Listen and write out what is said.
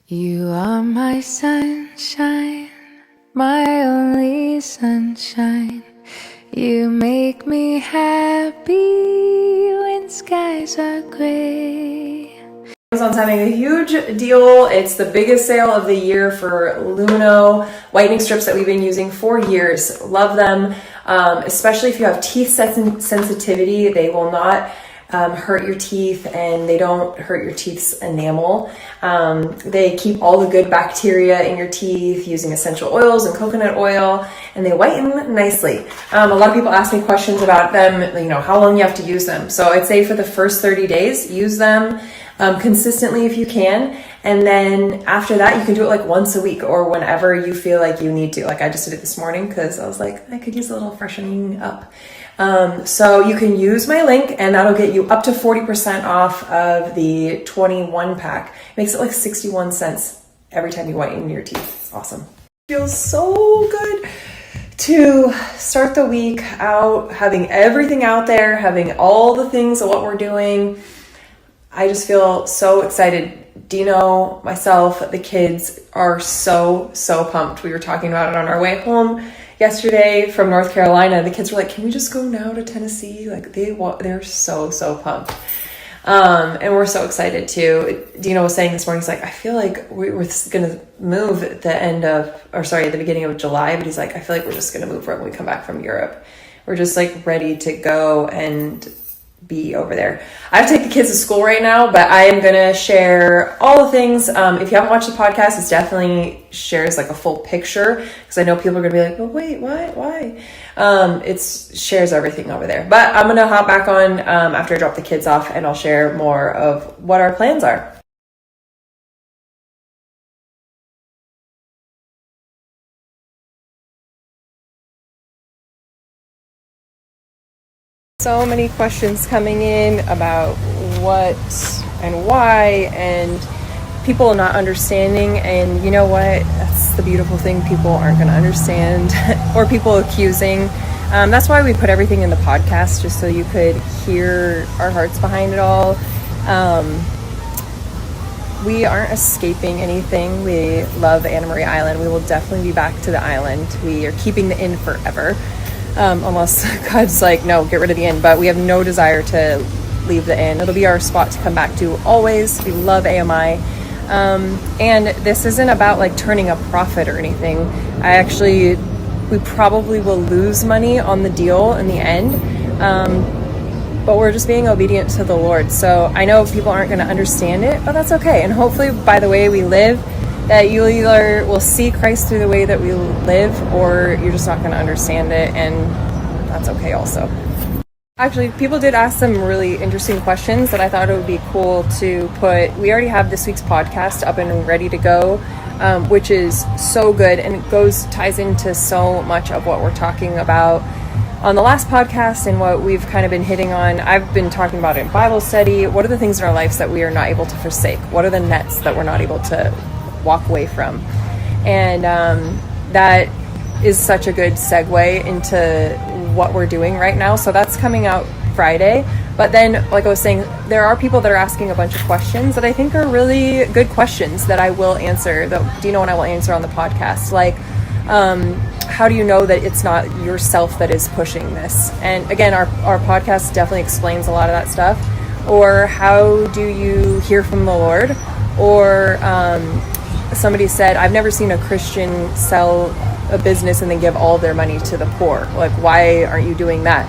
You are my sunshine, my only sunshine. You make me happy when skies are gray. Amazon's having a huge deal. It's the biggest sale of the year for Lumino whitening strips that we've been using for years. Love them, especially if you have teeth sensitivity. They will not hurt your teeth, and they don't hurt your teeth's enamel. They keep all the good bacteria in your teeth using essential oils and coconut oil, and they whiten nicely. A lot of people ask me questions about them, how long you have to use them. So I'd say for the first 30 days, use them consistently if you can. And then after that, you can do it like once a week or whenever you feel like you need to. Like I just did it this morning because I was like, I could use a little freshening up. So you can use my link, and that'll get you up to 40% off of the 21 pack. It makes it like 61 cents every time you whiten your teeth. It's awesome. It feels so good to start the week out, having everything out there, having all the things of what we're doing. I just feel so excited. Dino, myself, the kids are so pumped. We were talking about it on our way home yesterday from North Carolina. The kids were like, can we just go now to Tennessee? Like they're so pumped. And we're so excited too. Dino was saying this morning, he's like, I feel like we're going to move at the beginning of July, but he's like, I feel like we're just going to move right when we come back from Europe. We're just like ready to go and be over there. I have to take the kids to school right now, but I am going to share all the things. If you haven't watched the podcast, it definitely shares like a full picture, because I know people are going to be like, well, wait, why? It shares everything over there. But I'm going to hop back on after I drop the kids off, and I'll share more of what our plans are. So many questions coming in about what and why, and people not understanding. And you know what? That's the beautiful thing. People aren't going to understand or people accusing. That's why we put everything in the podcast, just so you could hear our hearts behind it all. We aren't escaping anything. We love Anna Marie Island. We will definitely be back to the island. We are keeping the inn forever. Unless God's like, no, get rid of the inn. But we have no desire to leave the inn. It'll be our spot to come back to always. We love AMI. And this isn't about like turning a profit or anything. We probably will lose money on the deal in the end. But we're just being obedient to the Lord. So I know people aren't going to understand it, but that's okay. And hopefully by the way we live, that you either will see Christ through the way that we live, or you're just not going to understand it, and that's okay also. Actually, people did ask some really interesting questions that I thought it would be cool to put. We already have this week's podcast up and ready to go, which is so good, and it ties into so much of what we're talking about on the last podcast and what we've kind of been hitting on. I've been talking about it in Bible study. What are the things in our lives that we are not able to forsake? What are the nets that we're not able to walk away from? And that is such a good segue into what we're doing right now. So that's coming out Friday. But then, like I was saying, there are people that are asking a bunch of questions that I think are really good questions that I will answer, that Dino and I will answer on the podcast. Like, how do you know that it's not yourself that is pushing this? And again, our podcast definitely explains a lot of that stuff. Or how do you hear from the Lord? Or somebody said, I've never seen a Christian sell a business and then give all their money to the poor. Like, why aren't you doing that?